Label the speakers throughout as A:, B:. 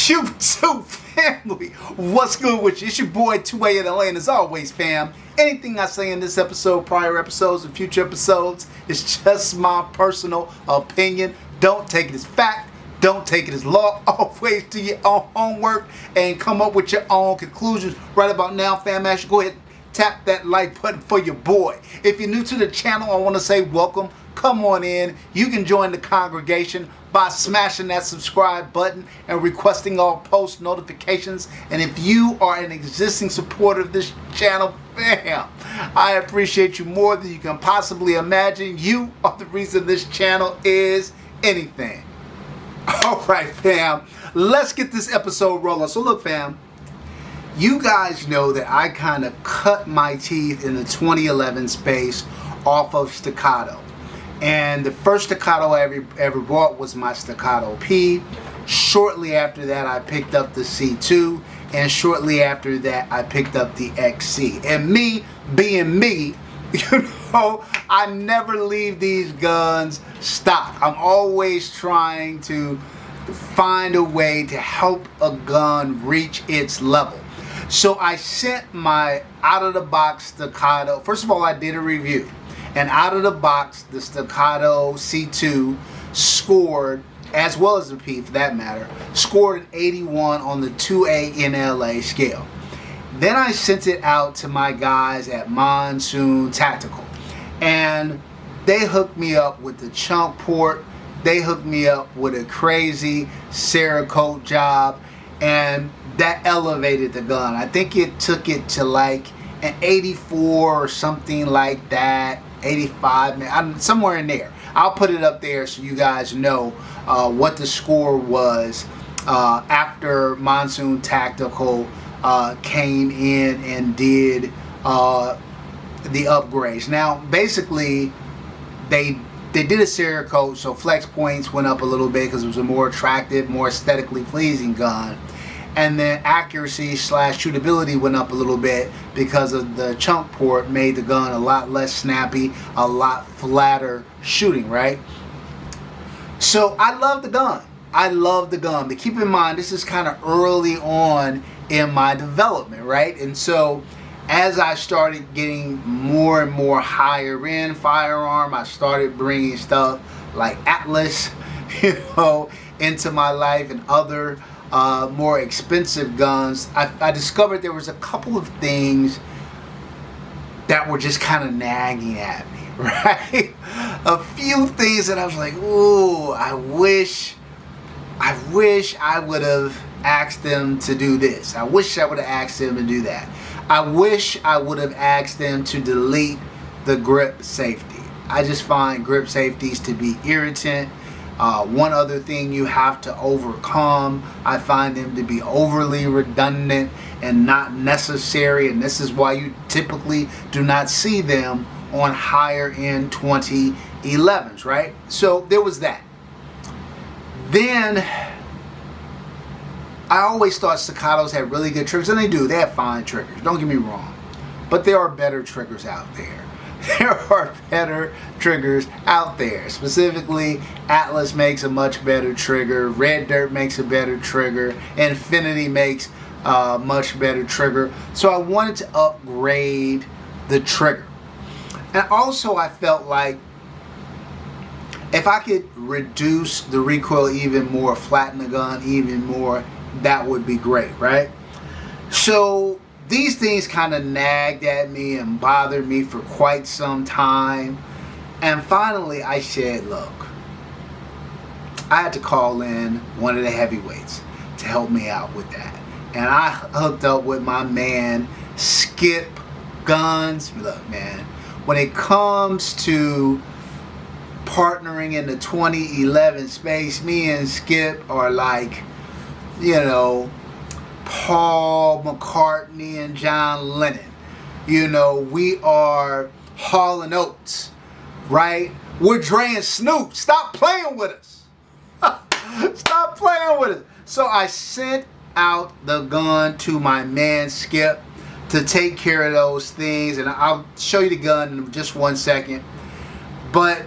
A: YouTube family, what's good with you? It's your boy 2A-N-LA's, and as always, fam, anything I say in this episode, prior episodes, and future episodes is just my personal opinion. Don't take it as fact. Don't take it as law. Always do your own homework and come up with your own conclusions. Right about now, fam, I should go ahead and tap that like button for your boy. If you're new to the channel, I want to say welcome. Come on in. You can join the congregation by smashing that subscribe button and requesting all post notifications. And if you are an existing supporter of this channel, fam, I appreciate you more than you can possibly imagine. You are the reason this channel is anything. All right, fam, let's get this episode rolling. So look, fam, you guys know that I kind of cut my teeth in the 2011 space off of staccato. And the first staccato I ever bought was my staccato P. Shortly after that, I picked up the C2. And shortly after that, I picked up the XC. And me being me, you know, I never leave these guns stock. I'm always trying to find a way to help a gun reach its level. So I sent my out-of-the-box staccato. First of all, I did a review. And out of the box, the staccato C2 scored, as well as the P for that matter, scored an 81 on the 2A-N-LA's scale. Then I sent it out to my guys at Monsoon Tactical. And they hooked me up with the chunk port. They hooked me up with a crazy Cerakote job. And that elevated the gun. I think it took it to like an 84 or something like that. 85, I'm somewhere in there. I'll put it up there so you guys know what the score was after Monsoon Tactical came in and did the upgrades. Now, basically, they did a Cerakote, so flex points went up a little bit because it was a more attractive, more aesthetically pleasing gun. And then accuracy / shootability went up a little bit because of the chunk port made the gun a lot less snappy, a lot flatter shooting, right? So I love the gun. I love the gun. But keep in mind, this is kind of early on in my development, right? And so as I started getting more and more higher end firearm, I started bringing stuff like Atlas, you know, into my life and other more expensive guns. I discovered there was a couple of things that were just kind of nagging at me, right? A few things that I was like, ooh, I wish I would have asked them to do this. I wish I would have asked them to do that. I wish I would have asked them to delete the grip safety. I just find grip safeties to be irritant. One other thing you have to overcome, I find them to be overly redundant and not necessary, and this is why you typically do not see them on higher end 2011s, right? So there was that. Then I always thought staccatos had really good triggers, and they do. They have fine triggers, don't get me wrong, but there are better triggers out there. There are better triggers out there. Specifically, Atlas makes a much better trigger. Red Dirt makes a better trigger. Infinity makes a much better trigger. So I wanted to upgrade the trigger. And also I felt like if I could reduce the recoil even more, flatten the gun even more, that would be great, right? So these things kind of nagged at me and bothered me for quite some time. And finally I said, look, I had to call in one of the heavyweights to help me out with that. And I hooked up with my man, Skip Guns. Look, man, when it comes to partnering in the 2011 space, me and Skip are like, you know, Paul McCartney and John Lennon. You know, we are Hall and Oates, right? We're Dre and Snoop. Stop playing with us. Stop playing with us. So I sent out the gun to my man Skip to take care of those things, and I'll show you the gun in just 1 second. But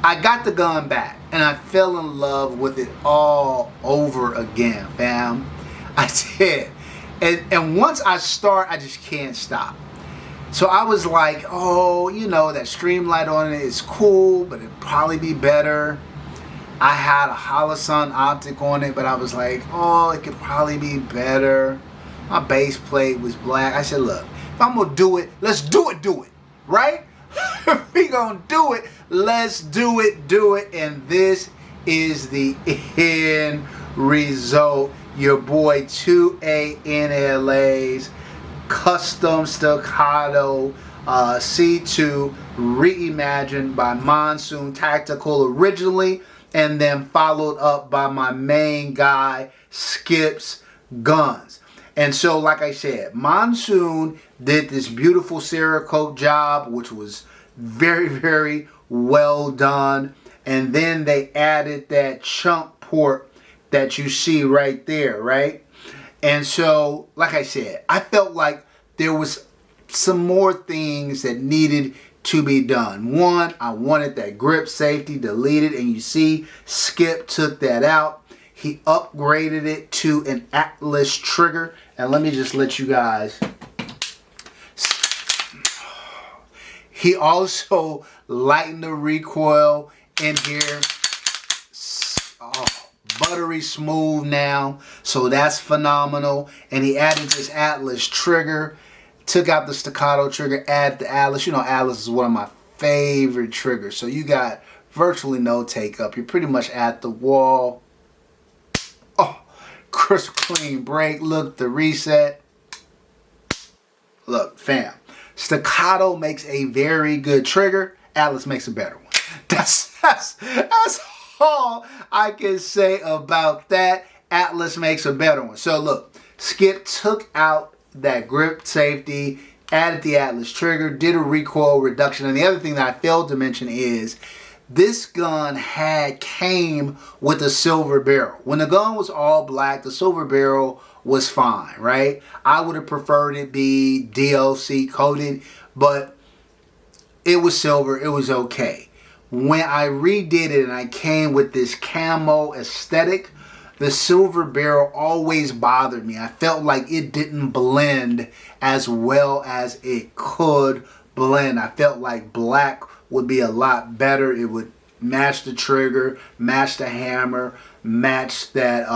A: I got the gun back. and I fell in love with it all over again, fam. I did. And once I start, I just can't stop. So I was like, oh, you know, that streamlight on it is cool, but it'd probably be better. I had a Holosun optic on it, but I was like, oh, it could probably be better. My base plate was black. I said, look, if I'm going to do it, let's do it, right? If we going to do it, let's do it. And this is the end result. Your boy 2A-N-LA's custom staccato C2 reimagined by Monsoon Tactical originally, and then followed up by my main guy Skip's Guns. And so, like I said, Monsoon did this beautiful Cerakote job, which was very, very well done. And then they added that chunk port that you see right there, right? And so, like I said, I felt like there was some more things that needed to be done. One, I wanted that grip safety deleted, and you see Skip took that out. He upgraded it to an Atlas trigger. And let me just let you guys. He also lightened the recoil in here. Oh, buttery smooth now. So that's phenomenal. And he added this Atlas trigger. Took out the staccato trigger, added the Atlas. You know, Atlas is one of my favorite triggers. So you got virtually no take up. You're pretty much at the wall. Oh, crisp clean break. Look, the reset. Look, fam. Staccato makes a very good trigger. Atlas makes a better one. That's all I can say about that. Atlas makes a better one. So look, Skip took out that grip safety, added the Atlas trigger, did a recoil reduction. And the other thing that I failed to mention is this gun came with a silver barrel. When the gun was all black, the silver barrel was fine, right? I would have preferred it be DLC coated, but it was silver. It was okay. When I redid it and I came with this camo aesthetic, the silver barrel always bothered me. I felt like it didn't blend as well as it could blend. I felt like black would be a lot better. It would match the trigger, match the hammer, match that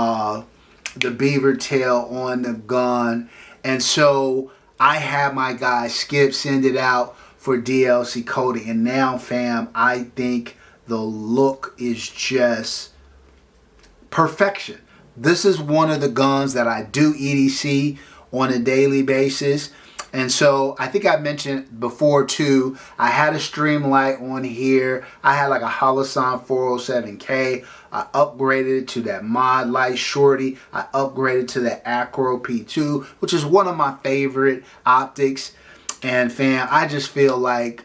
A: the beaver tail on the gun. And so I had my guy Skip send it out for DLC coating. And now, fam, I think the look is just perfection. This is one of the guns that I do EDC on a daily basis. And so I think I mentioned before too, I had a Streamlight on here. I had like a Holosun 407K. I upgraded it to that Mod Light Shorty. I upgraded to the Acro P2, which is one of my favorite optics. And fam, I just feel like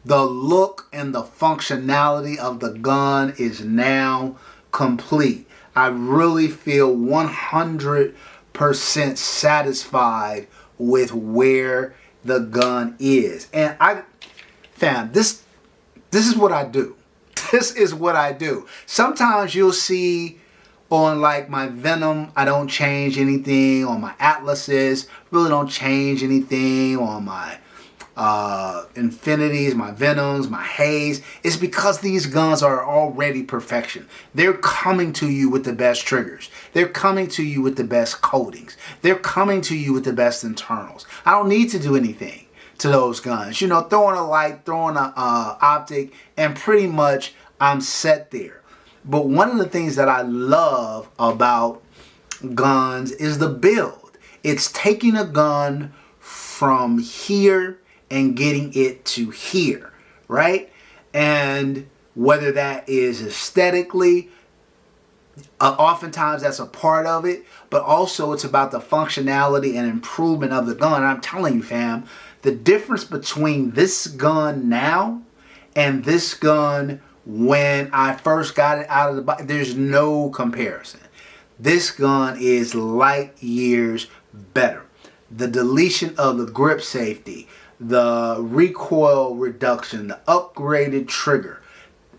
A: the look and the functionality of the gun is now complete. I really feel 100% satisfied with where the gun is. And fam, this is what I do. This is what I do. Sometimes you'll see on like my Venom, I don't change anything. On my Atlases, really don't change anything. On my Infinities, my Venoms, my Haze. It's because these guns are already perfection. They're coming to you with the best triggers. They're coming to you with the best coatings. They're coming to you with the best internals. I don't need to do anything to those guns. You know, throwing a light, throwing a optic, and pretty much I'm set there. But one of the things that I love about guns is the build. It's taking a gun from here and getting it to here, right? And whether that is aesthetically, oftentimes that's a part of it, but also it's about the functionality and improvement of the gun. And I'm telling you, fam, the difference between this gun now and this gun when I first got it out of the box, there's no comparison. This gun is light years better. The deletion of the grip safety, the recoil reduction, the upgraded trigger,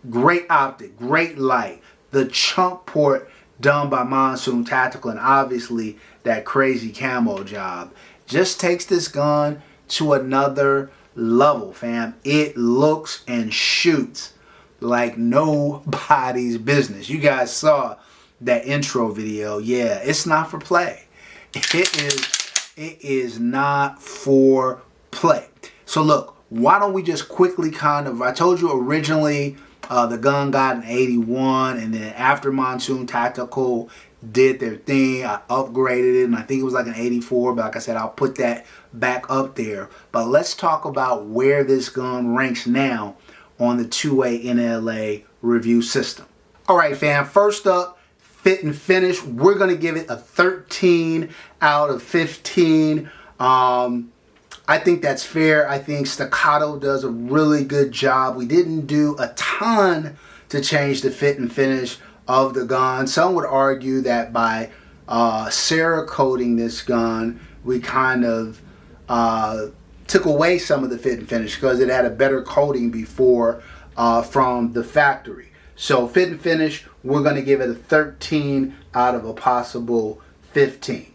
A: great optic, great light, the chunk port done by Monsoon Tactical, and obviously that crazy camo job just takes this gun to another level, fam. It looks and shoots like nobody's business. You guys saw that intro video. Yeah, it's not for play. It is not for play. So look, why don't we just quickly I told you originally the gun got an 81, and then after Monsoon Tactical did their thing, I upgraded it, and I think it was like an 84, but like I said, I'll put that back up there. But let's talk about where this gun ranks now on the 2A-N-LA review system. All right, fam, first up, fit and finish. We're going to give it a 13 out of 15. I think that's fair. I think Staccato does a really good job. We didn't do a ton to change the fit and finish of the gun. Some would argue that by Cerakoting this gun, we kind of took away some of the fit and finish because it had a better coating before from the factory. So fit and finish, we're going to give it a 13 out of a possible 15.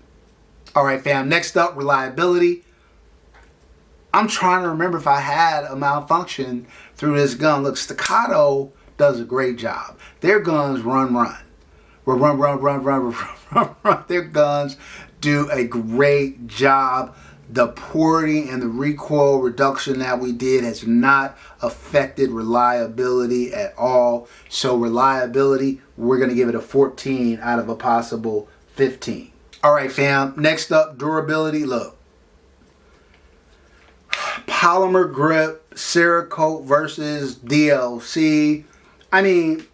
A: All right, fam. Next up, reliability. I'm trying to remember if I had a malfunction through this gun. Look, Staccato does a great job. Their guns run. Their guns do a great job. The porting and the recoil reduction that we did has not affected reliability at all. So reliability, we're going to give it a 14 out of a possible 15. All right, fam. Next up, durability. Look. Polymer grip, Cerakote versus DLC. I mean,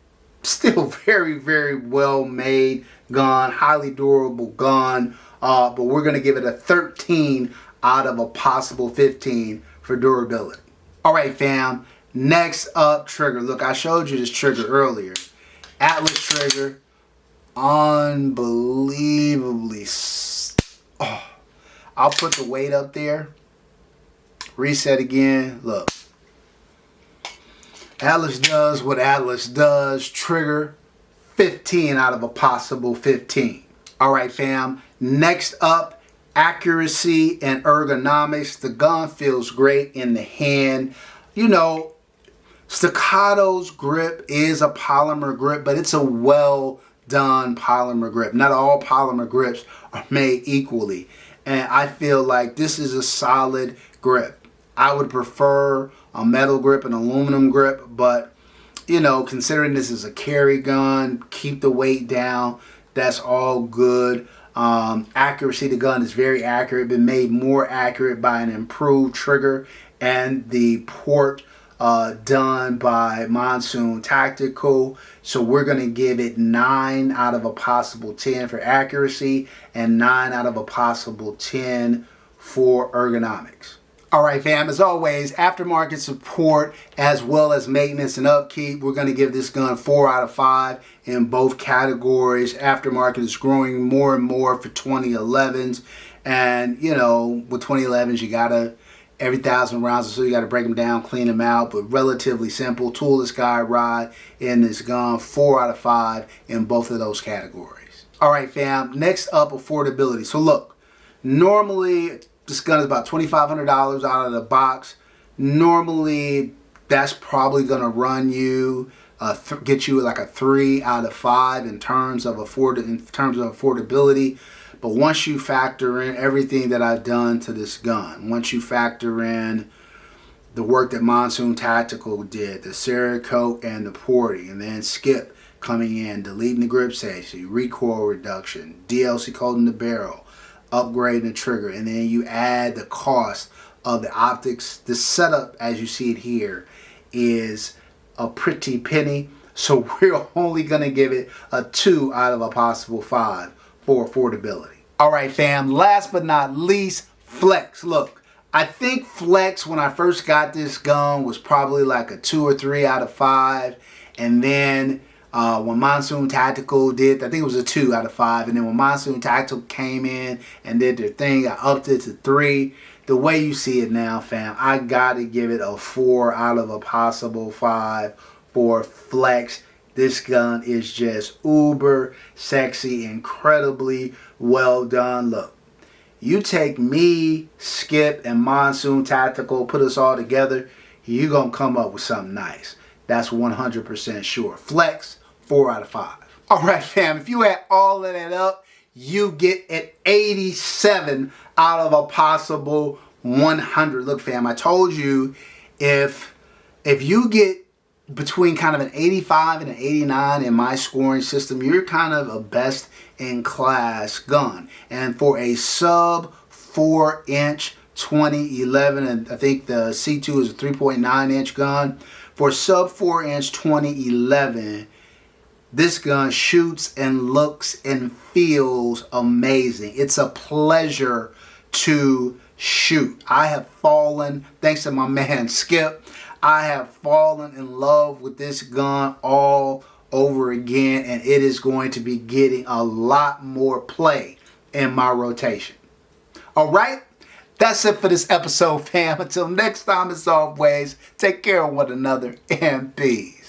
A: still very, very well made gun, highly durable gun. But we're going to give it a 13 out of a possible 15 for durability. All right, fam. Next up, trigger. Look, I showed you this trigger earlier. Atlas trigger. Unbelievably. I'll put the weight up there. Reset again. Look. Atlas does what Atlas does. Trigger. 15 out of a possible 15. All right, fam. Next up, accuracy and ergonomics. The gun feels great in the hand. You know, Staccato's grip is a polymer grip, but it's a well done polymer grip. Not all polymer grips are made equally. And I feel like this is a solid grip. I would prefer a metal grip, an aluminum grip, but you know, considering this is a carry gun, keep the weight down, that's all good. Accuracy, the gun is very accurate, been made more accurate by an improved trigger and the port done by Monsoon Tactical. So we're going to give it 9 out of a possible 10 for accuracy and 9 out of a possible 10 for ergonomics. All right, fam, as always, aftermarket support as well as maintenance and upkeep, we're going to give this gun 4 out of 5 in both categories. Aftermarket is growing more and more for 2011s. And, you know, with 2011s, you got to, every 1,000 rounds or so, you got to break them down, clean them out. But relatively simple, toolless guide ride in this gun, 4 out of 5 in both of those categories. All right, fam, next up, affordability. So look, normally this gun is about $2,500 out of the box. Normally, that's probably going to run you, get you like a 3 out of 5 in terms of affordability. But once you factor in everything that I've done to this gun, once you factor in the work that Monsoon Tactical did, the Cerakote and the porting, and then Skip coming in, deleting the grip safety, recoil reduction, DLC coating the barrel, upgrading the trigger, and then you add the cost of the optics. The setup, as you see it here, is a pretty penny. So we're only going to give it a 2 out of a possible 5 for affordability. All right, fam, last but not least, flex. Look, I think flex, when I first got this gun, was probably like a 2 or 3 out of 5. And then when Monsoon Tactical did, I think it was a 2 out of 5. And then when Monsoon Tactical came in and did their thing, I upped it to 3. The way you see it now, fam, I got to give it a 4 out of a possible 5 for flex. This gun is just uber sexy, incredibly well done. Look, you take me, Skip, and Monsoon Tactical, put us all together, you're going to come up with something nice. That's 100% sure. Flex, 4 out of 5. All right, fam, if you add all of that up, you get an 87 out of a possible 100. Look, fam, I told you if you get between kind of an 85 and an 89 in my scoring system, you're kind of a best in class gun. And for a sub 4-inch 2011, and I think the C2 is a 3.9-inch gun, for sub 4-inch 2011, this gun shoots and looks and feels amazing. It's a pleasure to shoot. I have fallen, thanks to my man Skip, I have fallen in love with this gun all over again, and it is going to be getting a lot more play in my rotation. All right, that's it for this episode, fam. Until next time, as always, take care of one another and peace.